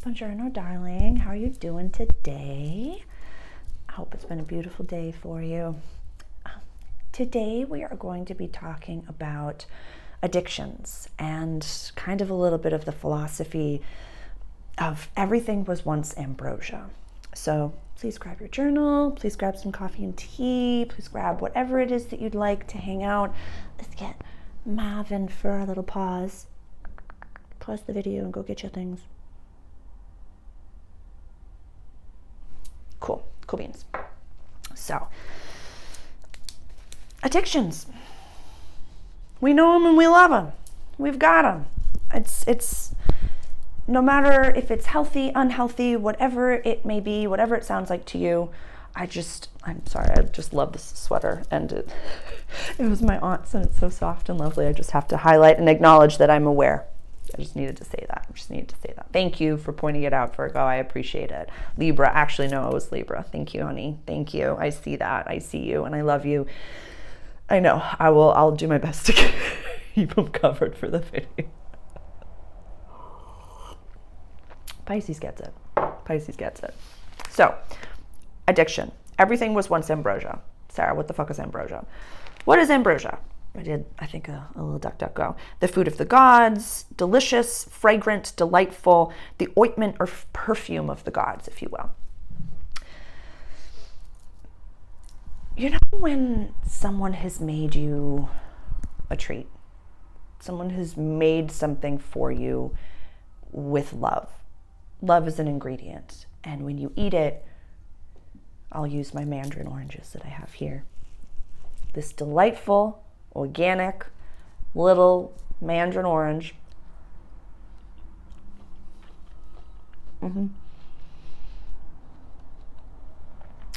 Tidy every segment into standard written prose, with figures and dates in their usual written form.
Buongiorno, darling. How are you doing today? I hope it's been a beautiful day for you. Today we are going to be talking about addictions and kind of a little bit of the philosophy of everything was once ambrosia. So please grab your journal, please grab some coffee and tea, please grab whatever it is that you'd like to hang out. Let's get Marvin for a little pause. Pause the video and go get your things. Cool beans. So, addictions. We know them and we love them. We've got them. It's no matter if it's healthy, unhealthy, whatever it may be, whatever it sounds like to you. I'm sorry, I just love this sweater, and it was my aunt's, and it's so soft and lovely. I just have to highlight and acknowledge that I'm aware. I just needed to say that. Thank you for pointing it out, Virgo. I appreciate it. Libra. Actually, no, it was Libra. Thank you, honey. Thank you. I see that. I see you, and I love you. I know. I'll do my best to keep them covered for the video. Pisces gets it. So, addiction. Everything was once ambrosia. Sarah, what the fuck is ambrosia? What is ambrosia? I think a little duck go. The food of the gods, delicious, fragrant, delightful, the ointment or perfume of the gods, if you will. You know when someone has made you a treat? Someone has made something for you with love. Love is an ingredient. And when you eat it, I'll use my mandarin oranges that I have here. This delightful, organic, little mandarin orange.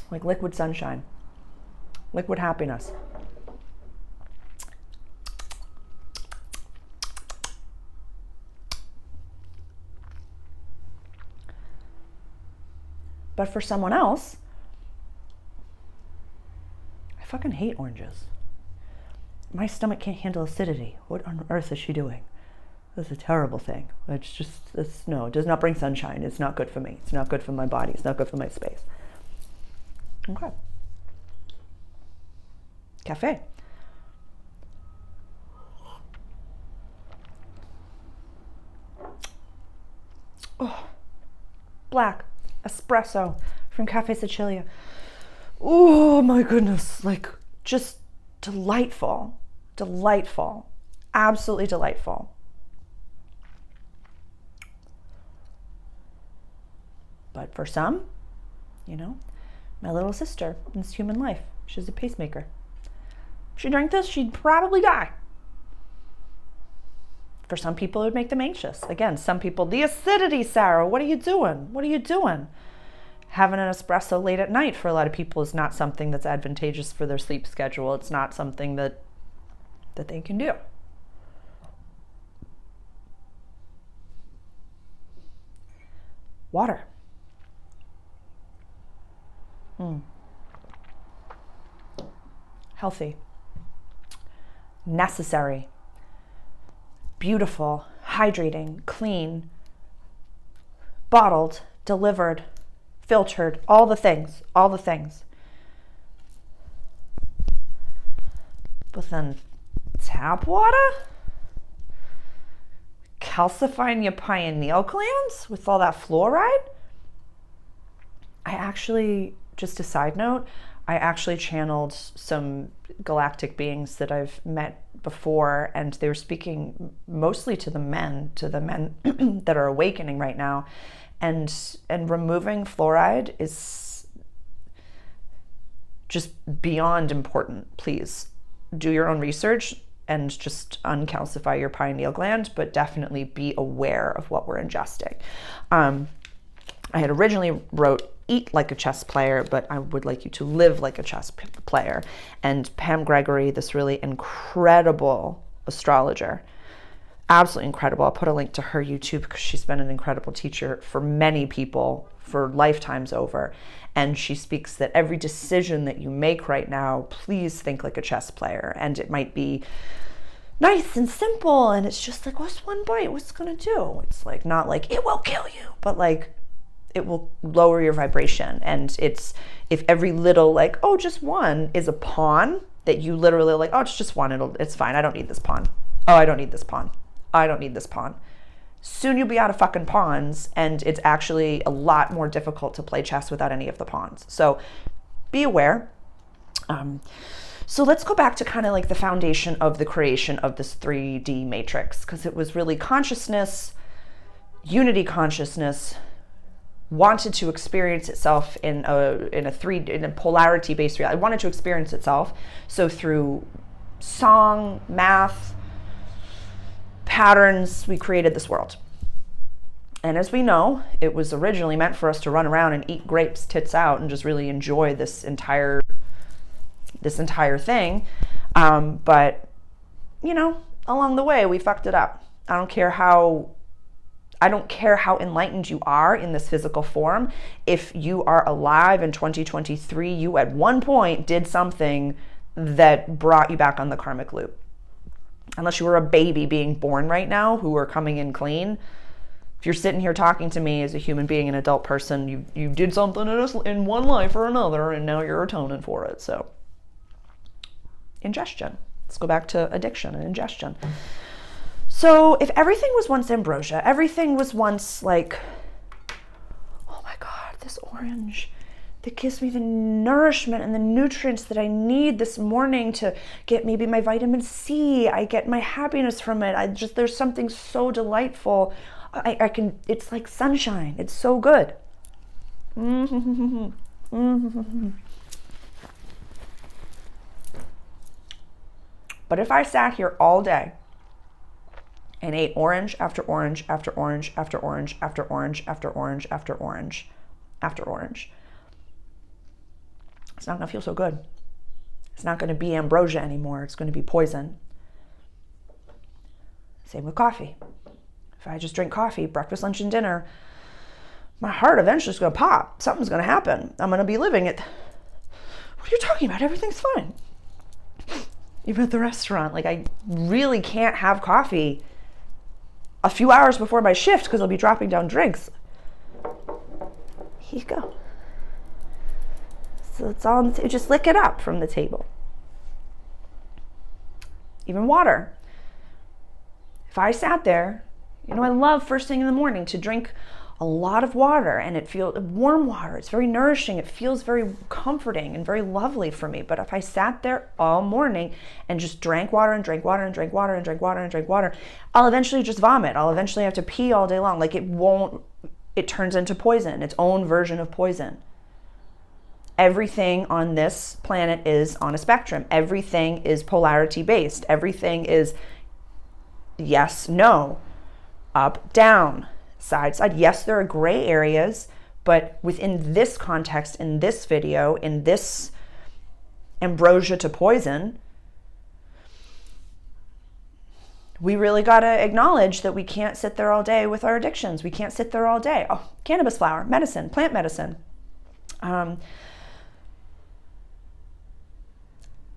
Like liquid sunshine, liquid happiness. But for someone else, I fucking hate oranges. My stomach can't handle acidity. What on earth is she doing? That's a terrible thing. It does not bring sunshine. It's not good for me. It's not good for my body. It's not good for my space. Okay. Cafe. Oh, black espresso from Cafe Sicilia. Oh my goodness. Like just delightful. Absolutely delightful. But for some, my little sister in this human life, she's a pacemaker. If she drank this, she'd probably die. For some people, it would make them anxious. Again, some people, the acidity, Sarah, what are you doing? Having an espresso late at night for a lot of people is not something that's advantageous for their sleep schedule. It's not something that they can do. Water. Healthy. Necessary. Beautiful. Hydrating. Clean. Bottled. Delivered. Filtered. All the things. But then tap water? Calcifying your pineal glands with all that fluoride? I actually, just a side note, I actually channeled some galactic beings that I've met before, and they were speaking mostly to the men that are awakening right now. And removing fluoride is just beyond important. Please do your own research and just uncalcify your pineal gland, but definitely be aware of what we're ingesting. I had originally wrote eat like a chess player, but I would like you to live like a chess player. And Pam Gregory, this really incredible astrologer, absolutely incredible. I'll put a link to her YouTube because she's been an incredible teacher for many people for lifetimes over. And she speaks that every decision that you make right now, please think like a chess player. And it might be nice and simple, and it's just like, what's one bite? What's it gonna do? It's like, not like it will kill you, but like it will lower your vibration. And it's, if every little like, oh, just one is a pawn that you literally like, oh, it's just one, it's fine, I don't need this pawn. Oh, I don't need this pawn. I don't need this pawn. Soon you'll be out of fucking pawns, and it's actually a lot more difficult to play chess without any of the pawns. So be aware. So let's go back to kind of like the foundation of the creation of this 3D matrix, because it was really consciousness, unity consciousness, wanted to experience itself in a polarity based reality. It wanted to experience itself. So through song, math, patterns, we created this world. And as we know, it was originally meant for us to run around and eat grapes tits out and just really enjoy this entire thing. But you know, along the way we fucked it up. I don't care how enlightened you are in this physical form. If you are alive in 2023, you at one point did something that brought you back on the karmic loop. Unless you were a baby being born right now who are coming in clean. If you're sitting here talking to me as a human being, an adult person, you did something in one life or another, and now you're atoning for it. So ingestion. Let's go back to addiction and ingestion. So if everything was once ambrosia, everything was once like, oh my God, this orange that gives me the nourishment and the nutrients that I need this morning to get maybe my vitamin C. I get my happiness from it. There's something so delightful. I can, it's like sunshine. It's so good. But if I sat here all day and ate orange after orange after orange after orange after orange after orange after orange after orange, it's not going to feel so good. It's not going to be ambrosia anymore. It's going to be poison. Same with coffee. If I just drink coffee, breakfast, lunch, and dinner, my heart eventually is going to pop. Something's going to happen. I'm going to be living it. What are you talking about? Everything's fine. Even at the restaurant, like I really can't have coffee a few hours before my shift because I'll be dropping down drinks. Here you go. So it's all on the just lick it up from the table. Even water. If I sat there, you know, I love first thing in the morning to drink a lot of water, and it feels warm water. It's very nourishing. It feels very comforting and very lovely for me. But if I sat there all morning and just drank water and drank water and drank water and drank water and drank water, I'll eventually just vomit. I'll eventually have to pee all day long. Like it turns into poison, its own version of poison. Everything on this planet is on a spectrum. Everything is polarity based. Everything is yes, no, up, down, side, side. Yes, there are gray areas, but within this context, in this video, in this ambrosia to poison, we really got to acknowledge that we can't sit there all day with our addictions. We can't sit there all day. Oh, cannabis flower, medicine, plant medicine.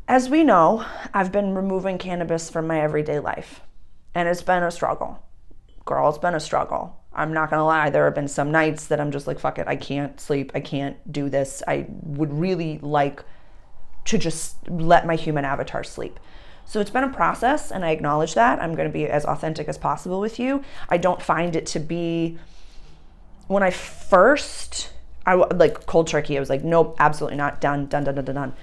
As we know, I've been removing cannabis from my everyday life, and it's been a struggle. Girl, it's been a struggle. I'm not gonna lie, there have been some nights that I'm just like, fuck it, I can't sleep, I can't do this. I would really like to just let my human avatar sleep. So it's been a process, and I acknowledge that. I'm gonna be as authentic as possible with you. I don't find it to be, when I first, like cold turkey, I was like, nope, absolutely not, done.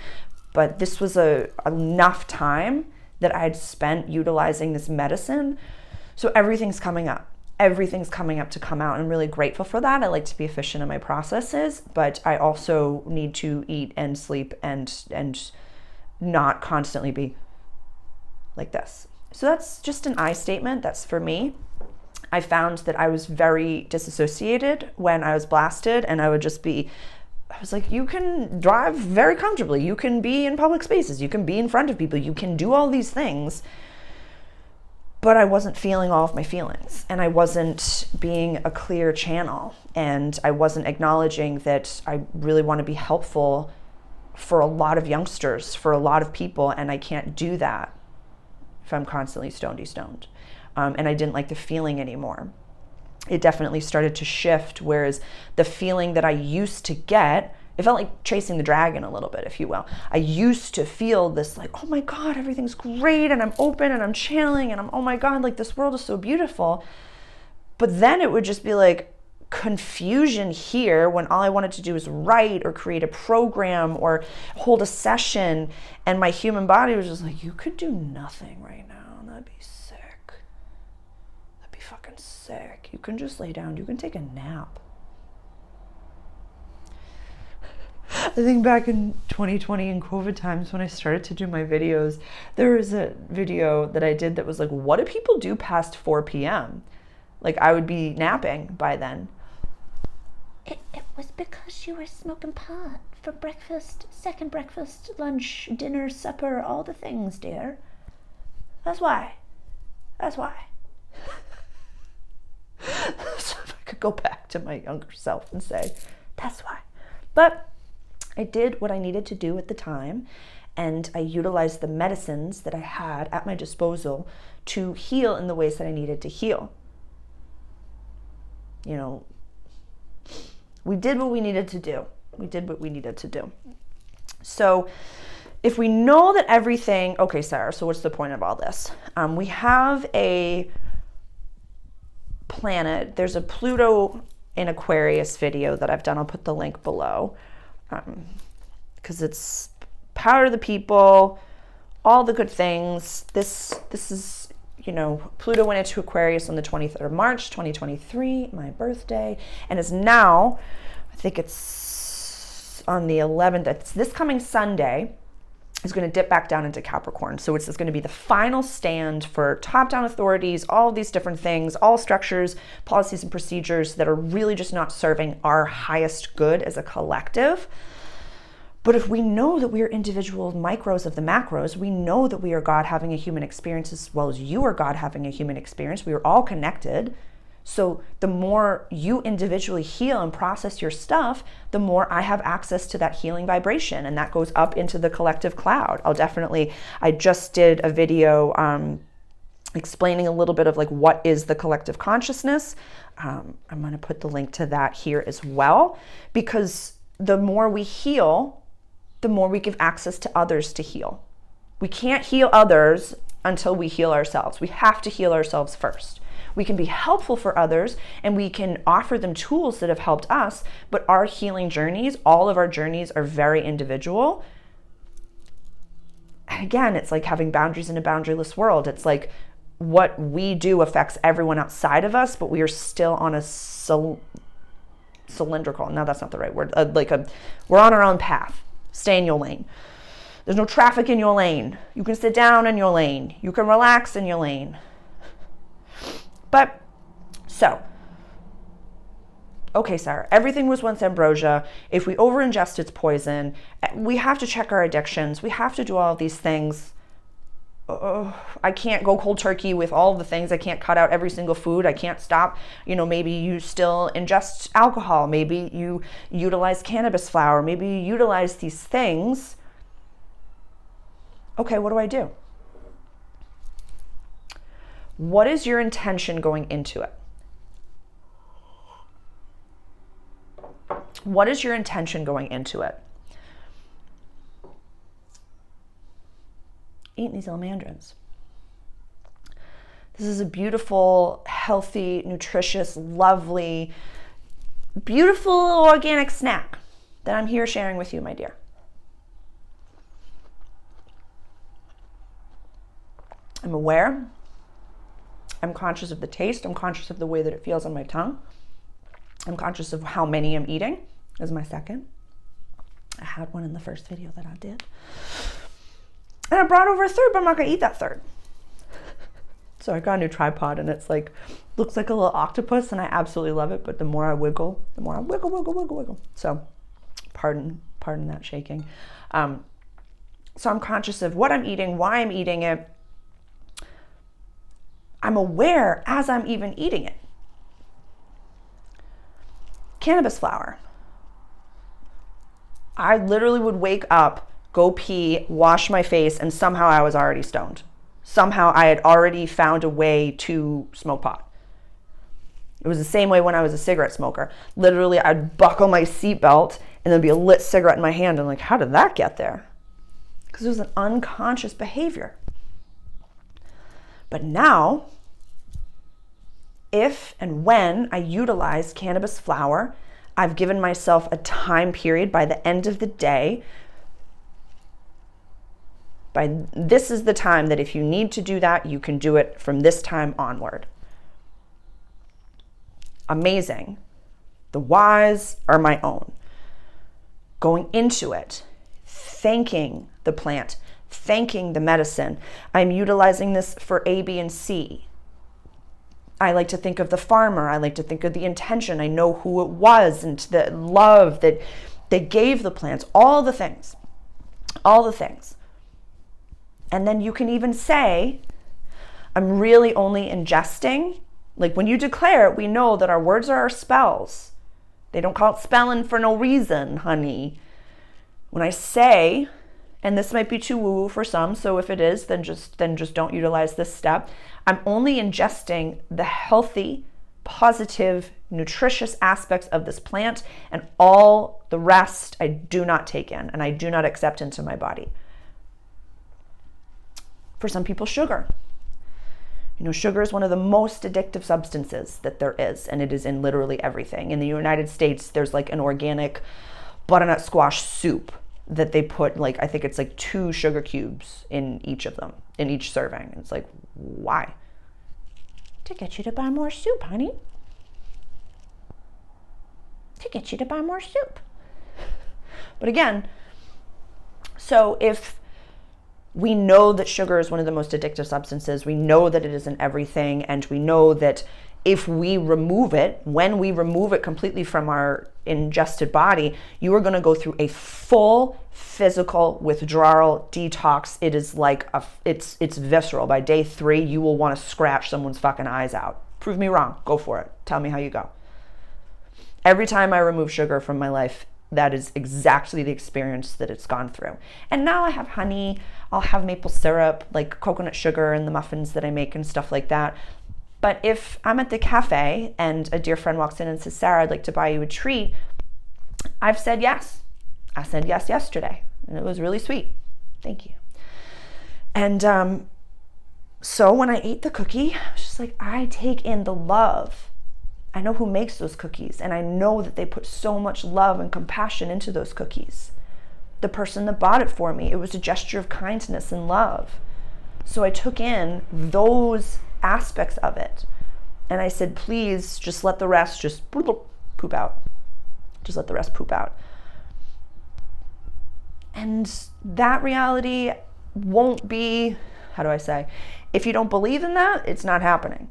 But this was enough time that I had spent utilizing this medicine. So everything's coming up. Everything's coming up to come out. I'm really grateful for that. I like to be efficient in my processes, but I also need to eat and sleep and not constantly be like this. So that's just an I statement. That's for me. I found that I was very disassociated when I was blasted, and I was like, you can drive very comfortably. You can be in public spaces. You can be in front of people. You can do all these things. But I wasn't feeling all of my feelings, and I wasn't being a clear channel, and I wasn't acknowledging that I really want to be helpful for a lot of youngsters, for a lot of people, and I can't do that if I'm constantly stoned. And I didn't like the feeling anymore. It definitely started to shift, whereas the feeling that I used to get, it felt like chasing the dragon a little bit, if you will. I used to feel this like, oh my God, everything's great, and I'm open, and I'm channeling, and I'm, oh my God, like this world is so beautiful. But then it would just be like confusion here when all I wanted to do was write or create a program or hold a session. And my human body was just like, you could do nothing right now, and that'd be sick. That'd be fucking sick. You can just lay down, you can take a nap. I think back in 2020 in COVID times when I started to do my videos, there was a video that I did that was like, what do people do past 4 p.m.? Like I would be napping by then. It was because you were smoking pot for breakfast, second breakfast, lunch, dinner, supper, all the things, dear. That's why. So if I could go back to my younger self and say, that's why. But I did what I needed to do at the time, and I utilized the medicines that I had at my disposal to heal in the ways that I needed to heal. You know, we did what we needed to do. So if we know that everything, okay, Sarah, so what's the point of all this? We have a planet, there's a Pluto in Aquarius video that I've done. I'll put the link below. Because it's power of the people, all the good things. This is, you know, Pluto went into Aquarius on the 23rd of March, 2023, my birthday, and is now, I think it's on the 11th, it's this coming Sunday, is going to dip back down into Capricorn. So it's going to be the final stand for top-down authorities, all these different things, all structures, policies, and procedures that are really just not serving our highest good as a collective. But if we know that we are individual micros of the macros, we know that we are God having a human experience as well as you are God having a human experience. We are all connected. So the more you individually heal and process your stuff, the more I have access to that healing vibration, and that goes up into the collective cloud. I just did a video explaining a little bit of like what is the collective consciousness. I'm going to put the link to that here as well, because the more we heal, the more we give access to others to heal. We can't heal others until we heal ourselves. We have to heal ourselves first. We can be helpful for others and we can offer them tools that have helped us, but our healing journeys, all of our journeys are very individual. And again, it's like having boundaries in a boundaryless world. It's like what we do affects everyone outside of us, but we are still on a cylindrical, no, that's not the right word, we're on our own path. Stay in your lane. There's no traffic in your lane. You can sit down in your lane. You can relax in your lane. But, so, okay, Sarah, everything was once ambrosia. If we over-ingest, it's poison. We have to check our addictions. We have to do all of these things. I can't go cold turkey with all the things. I can't cut out every single food. I can't stop. You know, maybe you still ingest alcohol. Maybe you utilize cannabis flower. Maybe you utilize these things. Okay, what do I do? What is your intention going into it? What is your intention going into it? Eating these little mandarins. This is a beautiful, healthy, nutritious, lovely, beautiful organic snack that I'm here sharing with you, my dear. I'm aware. I'm conscious of the taste. I'm conscious of the way that it feels on my tongue. I'm conscious of how many I'm eating. This is my second. I had one in the first video that I did. And I brought over a third, but I'm not going to eat that third. So I got a new tripod, and it's like, looks like a little octopus, and I absolutely love it. But the more I wiggle, wiggle. So pardon that shaking. So I'm conscious of what I'm eating, why I'm eating it. I'm aware as I'm even eating it. Cannabis flower. I literally would wake up, go pee, wash my face, and somehow I was already stoned. somehow I had already found a way to smoke pot. It was the same way when I was a cigarette smoker. Literally, I'd buckle my seatbelt and there'd be a lit cigarette in my hand. I'm like, how did that get there? Because it was an unconscious behavior. But now, if and when I utilize cannabis flower, I've given myself a time period by the end of the day. This is the time that if you need to do that, you can do it from this time onward. Amazing. The whys are my own. Going into it, thanking the plant, thanking the medicine. I'm utilizing this for A, B, and C. I like to think of the farmer. I like to think of the intention. I know who it was and the love that they gave the plants, all the things, all the things. And then you can even say, I'm really only ingesting. Like when you declare it, we know that our words are our spells. They don't call it spelling for no reason, honey. When I say, and this might be too woo-woo for some, so if it is, then just don't utilize this step. I'm only ingesting the healthy, positive, nutritious aspects of this plant, and all the rest I do not take in and I do not accept into my body. For some people, sugar. You know, sugar is one of the most addictive substances that there is, and it is in literally everything. In the United States, there's like an organic butternut squash soup that they put, like, I think it's like 2 sugar cubes in each of them, in each serving. It's like, why? To get you to buy more soup, honey. To get you to buy more soup. But again, so if we know that sugar is one of the most addictive substances, we know that it is in everything, and we know that if we remove it, when we remove it completely from our ingested body, you are going to go through a full physical withdrawal detox. It is like it's visceral. By day 3, you will want to scratch someone's fucking eyes out. Prove me wrong. Go for it. Tell me how you go. Every time I remove sugar from my life, that is exactly the experience that it's gone through. And now I have honey, I'll have maple syrup, like coconut sugar in the muffins that I make and stuff like that. But if I'm at the cafe and a dear friend walks in and says, Sarah, I'd like to buy you a treat, I've said yes. I said yes yesterday, and it was really sweet. Thank you. And so when I ate the cookie, I was just like, I take in the love. I know who makes those cookies, and I know that they put so much love and compassion into those cookies. The person that bought it for me, it was a gesture of kindness and love. So I took in those aspects of it, and I said, please just let the rest just poop out. Just let the rest poop out. And that reality won't be, how do I say, if you don't believe in that, it's not happening.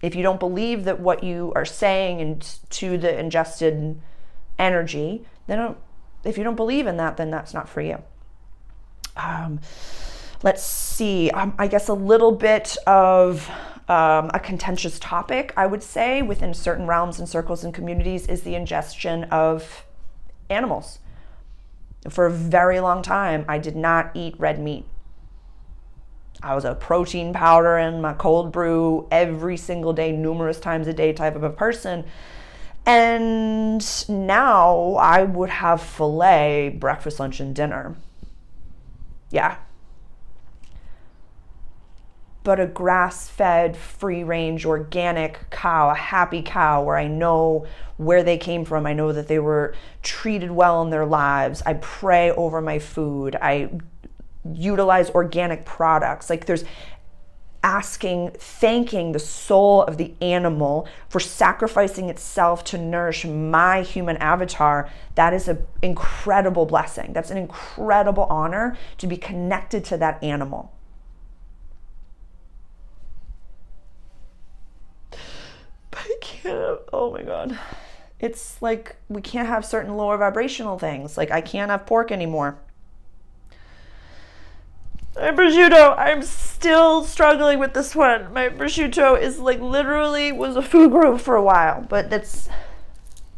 If you don't believe that what you are saying and to the ingested energy, then if you don't believe in that, then that's not for you. Let's see, I guess a little bit of a contentious topic, I would say, within certain realms and circles and communities is the ingestion of animals. For a very long time, I did not eat red meat. I was a protein powder in my cold brew every single day, numerous times a day type of a person. And now I would have filet breakfast, lunch, and dinner. Yeah. But a grass-fed, free-range, organic cow, a happy cow where I know where they came from. I know that they were treated well in their lives. I pray over my food. I utilize organic products. Like there's thanking the soul of the animal for sacrificing itself to nourish my human avatar. That is an incredible blessing. That's an incredible honor to be connected to that animal. But I can't, oh my God. It's like we can't have certain lower vibrational things. Like I can't have pork anymore. My prosciutto, I'm still struggling with this one. My prosciutto is like literally was a food group for a while, but that's,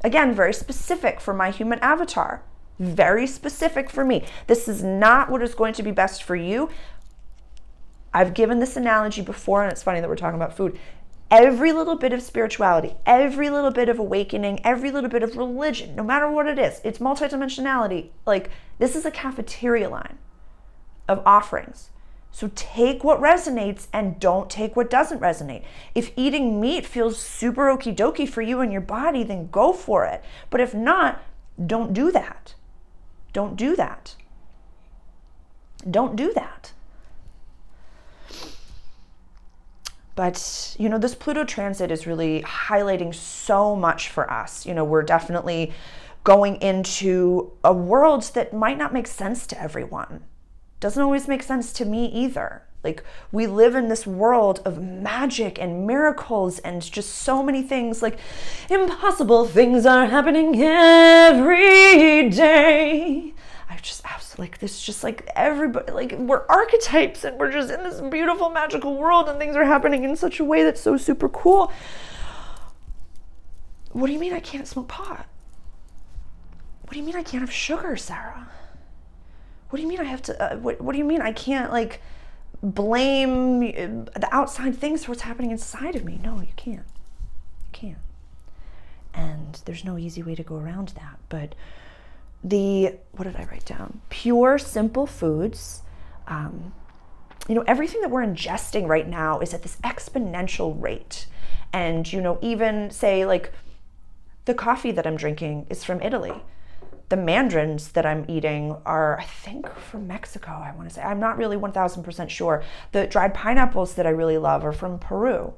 again, very specific for my human avatar. Very specific for me. This is not what is going to be best for you. I've given this analogy before, and it's funny that we're talking about food. Every little bit of spirituality, every little bit of awakening, every little bit of religion, no matter what it is, it's multidimensionality. Like, this is a cafeteria line of offerings. So take what resonates and don't take what doesn't resonate. If eating meat feels super okie dokie for you and your body, then go for it. But if not, don't do that. Don't do that. Don't do that. But, this Pluto transit is really highlighting so much for us. We're definitely going into a world that might not make sense to everyone. Doesn't always make sense to me either. Like, we live in this world of magic and miracles and just so many things, like impossible things are happening every day. I just absolutely, like, this, just like everybody, like, we're archetypes and we're just in this beautiful magical world and things are happening in such a way that's so super cool. What do you mean I can't smoke pot? What do you mean I can't have sugar, Sarah? What do you mean I have to, what do you mean I can't, like, blame the outside things for what's happening inside of me? No, you can't. You can't. And there's no easy way to go around that. But what did I write down? Pure, simple foods. Everything that we're ingesting right now is at this exponential rate. And, even say, like, the coffee that I'm drinking is from Italy. The mandarins that I'm eating are, I think, from Mexico, I want to say. I'm not really 1,000% sure. The dried pineapples that I really love are from Peru.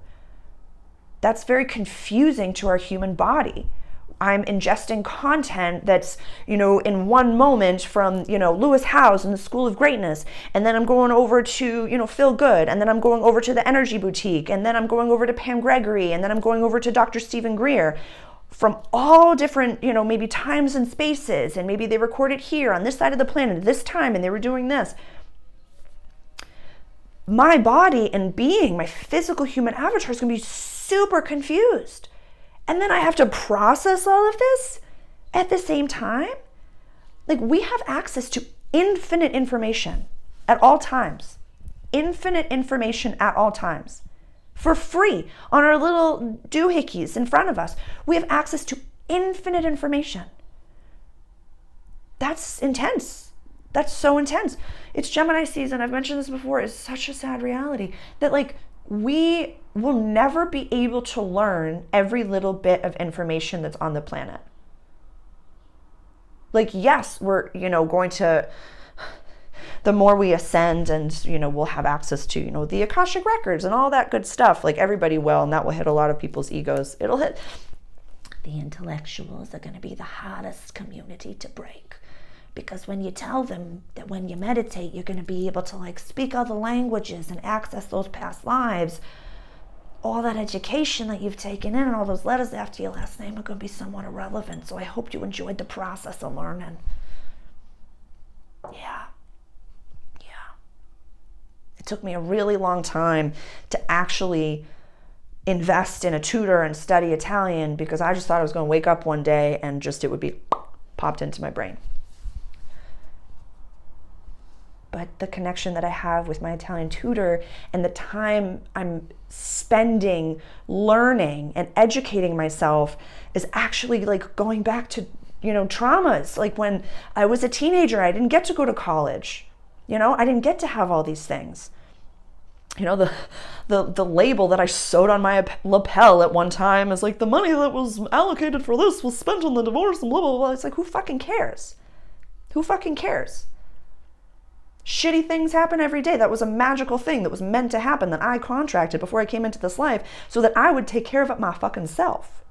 That's very confusing to our human body. I'm ingesting content that's, in one moment from, Lewis Howes and the School of Greatness. And then I'm going over to, Feel Good. And then I'm going over to the Energy Boutique. And then I'm going over to Pam Gregory. And then I'm going over to Dr. Stephen Greer. From all different, maybe times and spaces. And maybe they recorded here on this side of the planet at this time and they were doing this. My body and being, my physical human avatar is going to be super confused. And then I have to process all of this at the same time. Like, we have access to infinite information at all times. Infinite information at all times. For free on our little doohickeys in front of us. We have access to infinite information. That's intense. That's so intense. It's Gemini season. I've mentioned this before. It's such a sad reality that, like, we will never be able to learn every little bit of information that's on the planet. Like, yes, we're, going to, the more we ascend and, we'll have access to, the Akashic records and all that good stuff. Like, everybody will, and that will hit a lot of people's egos. It'll hit. The intellectuals are going to be the hardest community to break. Because when you tell them that when you meditate, you're going to be able to, like, speak other languages and access those past lives, all that education that you've taken in and all those letters after your last name are going to be somewhat irrelevant. So I hope you enjoyed the process of learning. Yeah. It took me a really long time to actually invest in a tutor and study Italian because I just thought I was going to wake up one day and just it would be popped into my brain. But the connection that I have with my Italian tutor and the time I'm spending learning and educating myself is actually, like, going back to, traumas. Like, when I was a teenager, I didn't get to go to college. I didn't get to have all these things. The label that I sewed on my lapel at one time is like, the money that was allocated for this was spent on the divorce and blah, blah, blah. It's like, who fucking cares? Who fucking cares? Shitty things happen every day. That was a magical thing that was meant to happen that I contracted before I came into this life so that I would take care of it my fucking self.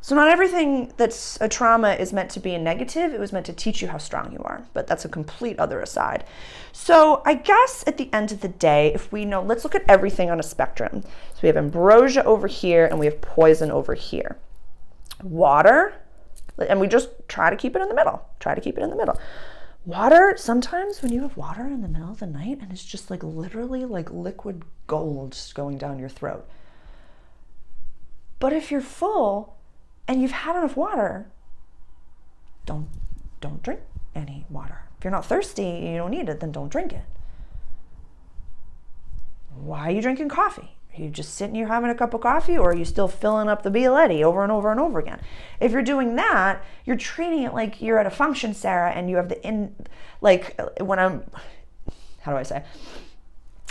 So not everything that's a trauma is meant to be a negative. It was meant to teach you how strong you are, but that's a complete other aside. So I guess at the end of the day, if we know, let's look at everything on a spectrum. So we have ambrosia over here and we have poison over here. Water, and we just try to keep it in the middle. Water, sometimes when you have water in the middle of the night and it's just, like, literally like liquid gold just going down your throat. But if you're full and you've had enough water, don't drink any water. If you're not thirsty and you don't need it, then don't drink it. Why are you drinking coffee? Are you just sitting here having a cup of coffee, or are you still filling up the Bialetti over and over and over again? If you're doing that, you're treating it like you're at a function, Sarah, and you have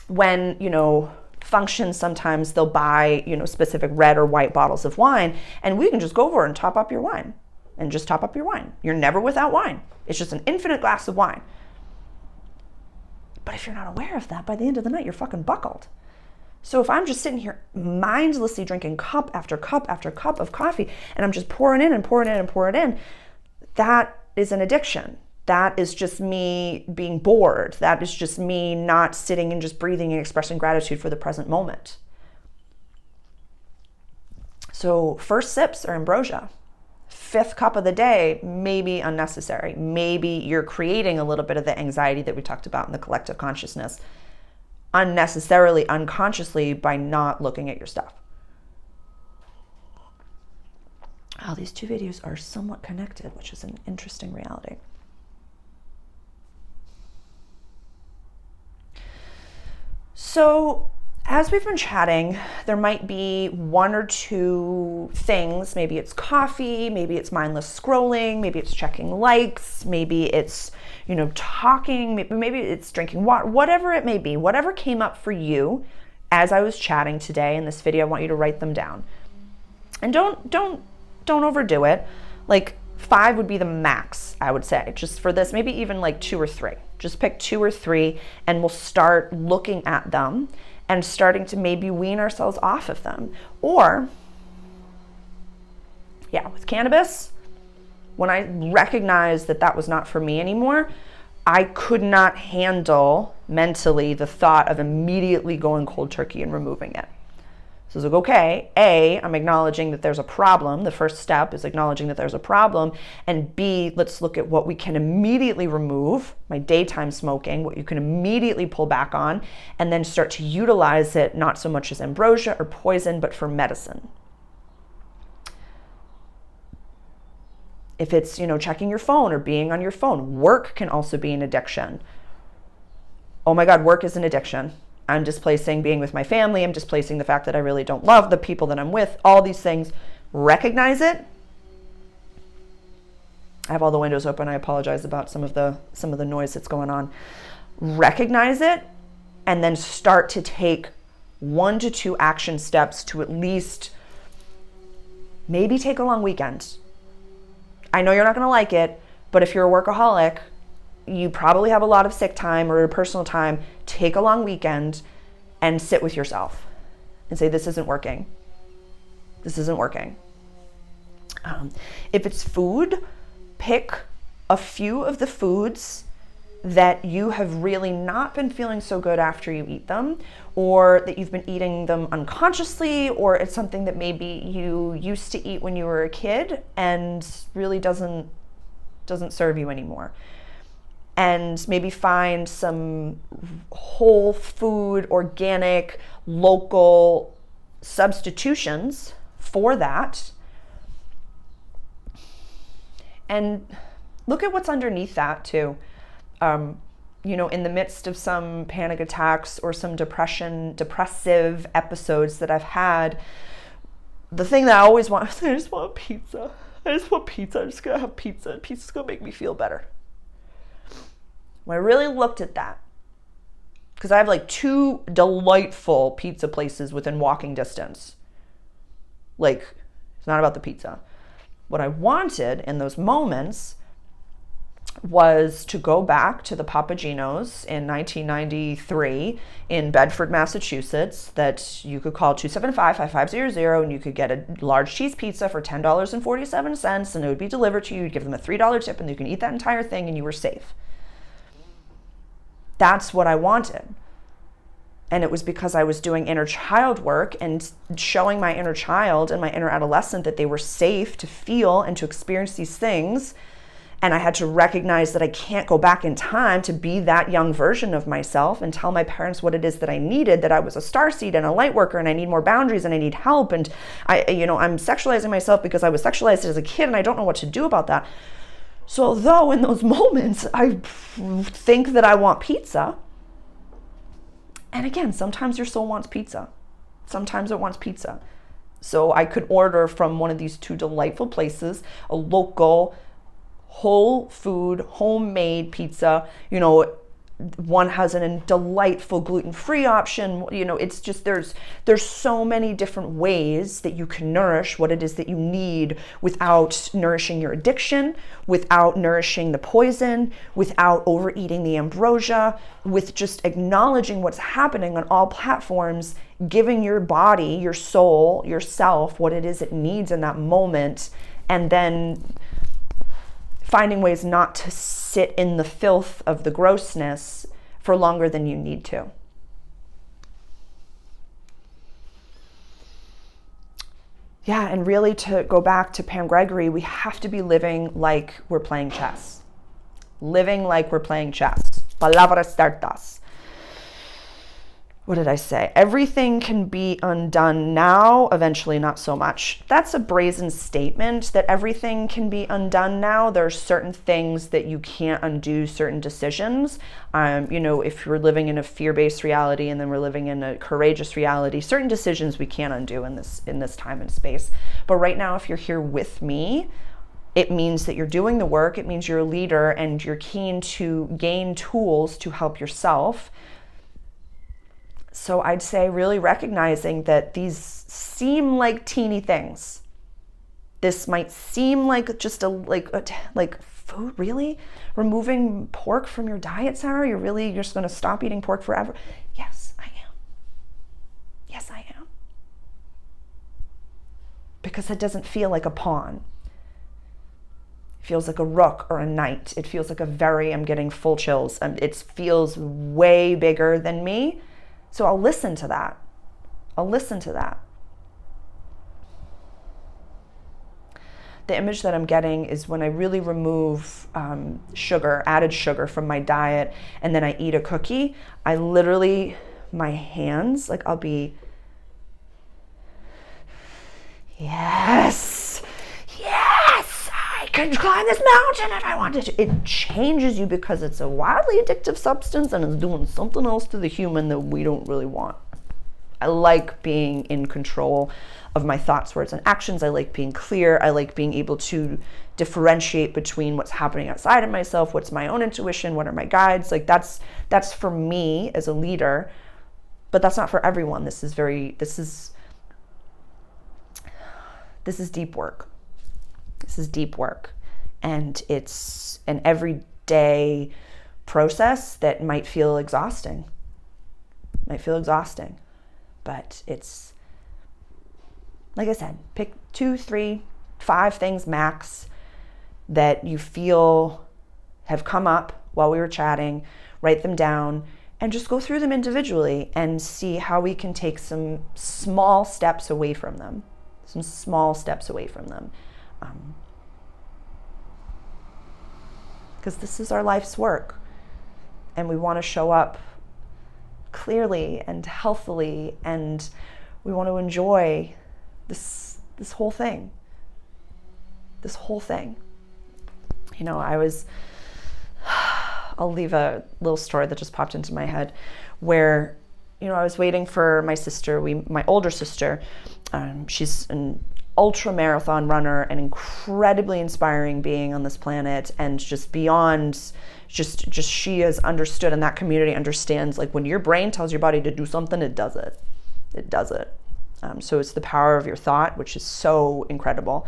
when functions, sometimes they'll buy, specific red or white bottles of wine, and we can just go over and top up your wine and just top up your wine. You're never without wine. It's just an infinite glass of wine. But if you're not aware of that, by the end of the night, you're fucking buckled. So if I'm just sitting here mindlessly drinking cup after cup after cup of coffee, and I'm just pouring in and pouring in and pouring in, that is an addiction. That is just me being bored. That is just me not sitting and just breathing and expressing gratitude for the present moment. So first sips are ambrosia. Fifth cup of the day, maybe unnecessary. Maybe you're creating a little bit of the anxiety that we talked about in the collective consciousness unnecessarily, unconsciously, by not looking at your stuff. Oh, these two videos are somewhat connected, which is an interesting reality. So as we've been chatting, there might be one or two things. Maybe it's coffee, maybe it's mindless scrolling, maybe it's checking likes, maybe it's, talking, maybe it's drinking water, whatever it may be, whatever came up for you as I was chatting today in this video, I want you to write them down. And don't overdo it. Like 5 would be the max, I would say, just for this, maybe even like 2 or 3. Just pick 2 or 3 and we'll start looking at them and starting to maybe wean ourselves off of them. Or, with cannabis, when I recognized that was not for me anymore, I could not handle mentally the thought of immediately going cold turkey and removing it. So it's like, okay, A, I'm acknowledging that there's a problem. The first step is acknowledging that there's a problem. And B, let's look at what we can immediately remove, my daytime smoking, what you can immediately pull back on, and then start to utilize it, not so much as ambrosia or poison, but for medicine. If it's, checking your phone or being on your phone, work can also be an addiction. Oh my God, work is an addiction. I'm displacing being with my family. I'm displacing the fact that I really don't love the people that I'm with. All these things. Recognize it. I have all the windows open. I apologize about some of the noise that's going on. Recognize it, and then start to take 1 to 2 action steps to at least maybe take a long weekend. I know you're not going to like it, but if you're a workaholic, you probably have a lot of sick time or personal time. Take a long weekend and sit with yourself and say, this isn't working. This isn't working. If it's food, pick a few of the foods that you have really not been feeling so good after you eat them, or that you've been eating them unconsciously, or it's something that maybe you used to eat when you were a kid and really doesn't serve you anymore. And maybe find some whole food, organic, local substitutions for that. And look at what's underneath that too. In the midst of some panic attacks or some depressive episodes that I've had, the thing that I always want is I just want pizza. I'm just gonna have pizza. Pizza's gonna make me feel better. When I really looked at that, because I have like 2 delightful pizza places within walking distance. Like, it's not about the pizza. What I wanted in those moments was to go back to the Papagino's in 1993 in Bedford, Massachusetts, that you could call 275-5500 and you could get a large cheese pizza for $10.47 and it would be delivered to you. You'd give them a $3 tip and you can eat that entire thing and you were safe. That's what I wanted. And it was because I was doing inner child work and showing my inner child and my inner adolescent that they were safe to feel and to experience these things. And I had to recognize that I can't go back in time to be that young version of myself and tell my parents what it is that I needed, that I was a starseed and a light worker and I need more boundaries and I need help. And I'm sexualizing myself because I was sexualized as a kid and I don't know what to do about that. So although in those moments I think that I want pizza, and again, sometimes your soul wants pizza. Sometimes it wants pizza. So I could order from one of these two delightful places, a local, whole food, homemade pizza. You know, one has a delightful gluten-free option. You know, it's just, there's so many different ways that you can nourish what it is that you need without nourishing your addiction, without nourishing the poison, without overeating the ambrosia, with just acknowledging what's happening on all platforms, giving your body, your soul, yourself what it is it needs in that moment, and then finding ways not to sit in the filth of the grossness for longer than you need to. Yeah, and really, to go back to Pam Gregory, we have to be living like we're playing chess. Living like we're playing chess. Palabras certas. What did I say? Everything can be undone now, eventually not so much. That's a brazen statement, that everything can be undone now. There are certain things that you can't undo, certain decisions. You know, if you're living in a fear-based reality and then we're living in a courageous reality, certain decisions we can't undo in this time and space. But right now, if you're here with me, it means that you're doing the work. It means you're a leader and you're keen to gain tools to help yourself. So I'd say really recognizing that these seem like teeny things. This might seem like just like food, really? Removing pork from your diet, Sarah? You're just going to stop eating pork forever? Yes, I am. Yes, I am. Because it doesn't feel like a pawn. It feels like a rook or a knight. It feels like I'm getting full chills. It feels way bigger than me. So I'll listen to that. I'll listen to that. The image that I'm getting is when I really remove added sugar from my diet, and then I eat a cookie, I literally, my hands, like I'll be, yes, I can climb this mountain if I wanted to. It changes you because it's a wildly addictive substance and it's doing something else to the human that we don't really want. I like being in control of my thoughts, words, and actions. I like being clear. I like being able to differentiate between what's happening outside of myself, what's my own intuition, what are my guides. Like that's for me as a leader, but that's not for everyone. This is deep work. This is deep work, and it's an everyday process that might feel exhausting. But it's, like I said, pick 2, 3, 5 things max that you feel have come up while we were chatting, write them down, and just go through them individually and see how we can take some small steps away from them. Because this is our life's work, and we want to show up clearly and healthily, and we want to enjoy this whole thing. You know, I'll leave a little story that just popped into my head where, you know, I was waiting for my sister, my older sister. She's an ultra marathon runner, an incredibly inspiring being on this planet, and just beyond, just she has understood, and that community understands, like when your brain tells your body to do something, it does it. So it's the power of your thought, which is so incredible.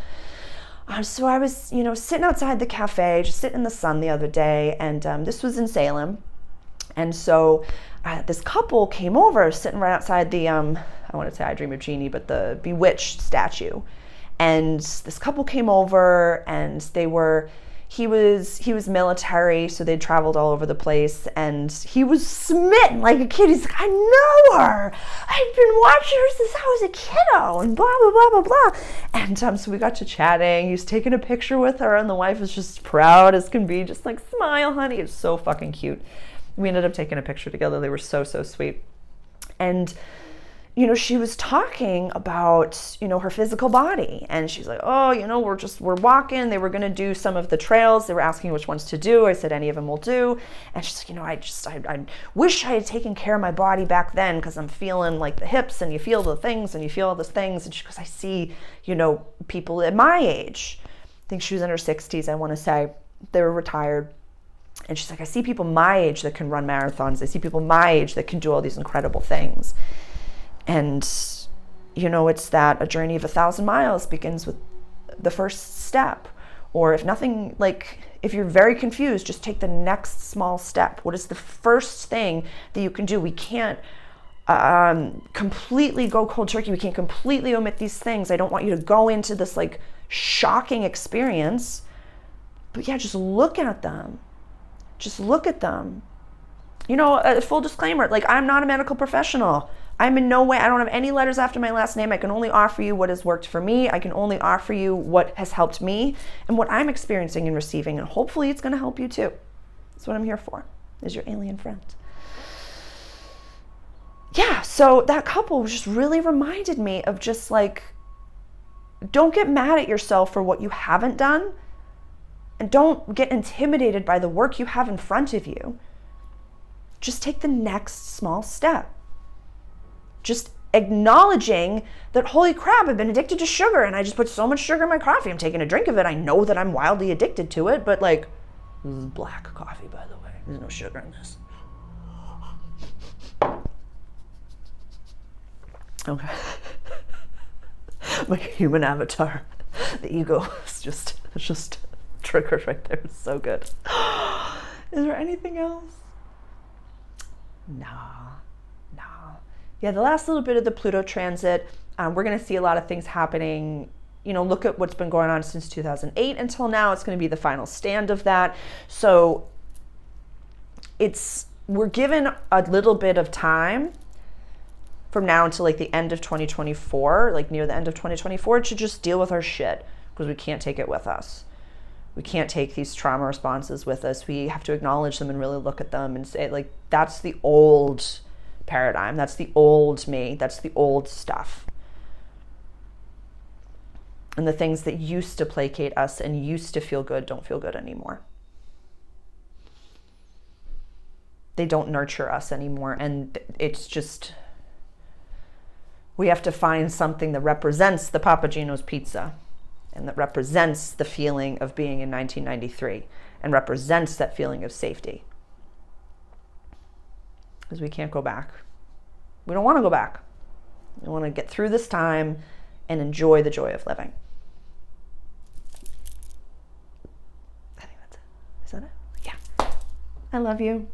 So I was, you know, sitting outside the cafe, just sitting in the sun the other day, and this was in Salem. And so this couple came over, sitting right outside the, I want to say I Dream of Jeannie, but the Bewitched statue. And this couple came over, and he was military, so they traveled all over the place, and he was smitten like a kid. He's like, I know her. I've been watching her since I was a kiddo, and blah, blah, blah, blah, blah. And so we got to chatting. He was taking a picture with her, and the wife was just proud as can be, just like, smile, honey. It's so fucking cute. We ended up taking a picture together. They were so, so sweet. And she was talking about, her physical body, and she's like, oh, we're walking. They were going to do some of the trails. They were asking which ones to do. I said, any of them will do. And she's like, I wish I had taken care of my body back then, because I'm feeling like the hips, and you feel the things, and you feel all those things. And she goes, I see, people at my age, I think she was in her 60s, I want to say, they were retired. And she's like, I see people my age that can run marathons. I see people my age that can do all these incredible things. And, it's that a journey of 1,000 miles begins with the first step. Or if you're very confused, just take the next small step. What is the first thing that you can do? We can't completely go cold turkey. We can't completely omit these things. I don't want you to go into this shocking experience. But yeah, just look at them. Just look at them. A full disclaimer, I'm not a medical professional. I'm in no way, I don't have any letters after my last name. I can only offer you what has worked for me. I can only offer you what has helped me and what I'm experiencing and receiving. And hopefully it's going to help you too. That's what I'm here for, is your alien friend. Yeah, so that couple just really reminded me of just don't get mad at yourself for what you haven't done. And don't get intimidated by the work you have in front of you. Just take the next small step. Just acknowledging that, holy crap, I've been addicted to sugar and I just put so much sugar in my coffee. I'm taking a drink of it. I know that I'm wildly addicted to it, but this is black coffee, by the way. There's no sugar in this. Okay. My human avatar, the ego is just triggered right there. It's so good. Is there anything else? No. Yeah, the last little bit of the Pluto transit, we're going to see a lot of things happening. Look at what's been going on since 2008 until now. It's going to be the final stand of that. So we're given a little bit of time from now until the end of 2024, near the end of 2024, to just deal with our shit, because we can't take it with us. We can't take these trauma responses with us. We have to acknowledge them and really look at them and say, that's the old paradigm. That's the old me. That's the old stuff. And the things that used to placate us and used to feel good don't feel good anymore. They don't nurture us anymore. And it's just, we have to find something that represents the Papa Gino's pizza, and that represents the feeling of being in 1993, and represents that feeling of safety. Because we can't go back. We don't want to go back. We want to get through this time and enjoy the joy of living. I think that's it. Is that it? Yeah. I love you.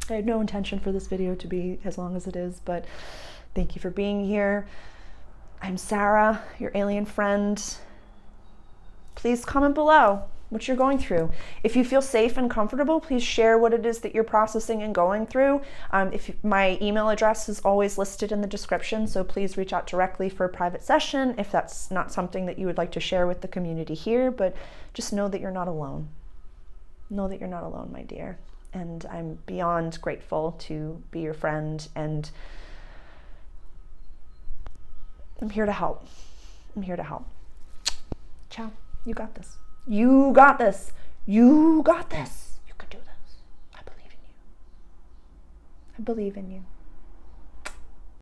I had no intention for this video to be as long as it is, but thank you for being here. I'm Sarah, your alien friend. Please comment below what you're going through. If you feel safe and comfortable, please share what it is that you're processing and going through. My email address is always listed in the description, so please reach out directly for a private session if that's not something that you would like to share with the community here, but just know that you're not alone. Know that you're not alone, my dear. And I'm beyond grateful to be your friend, and I'm here to help. I'm here to help. Ciao. You got this. You got this. You got this. You can do this. I believe in you. I believe in you.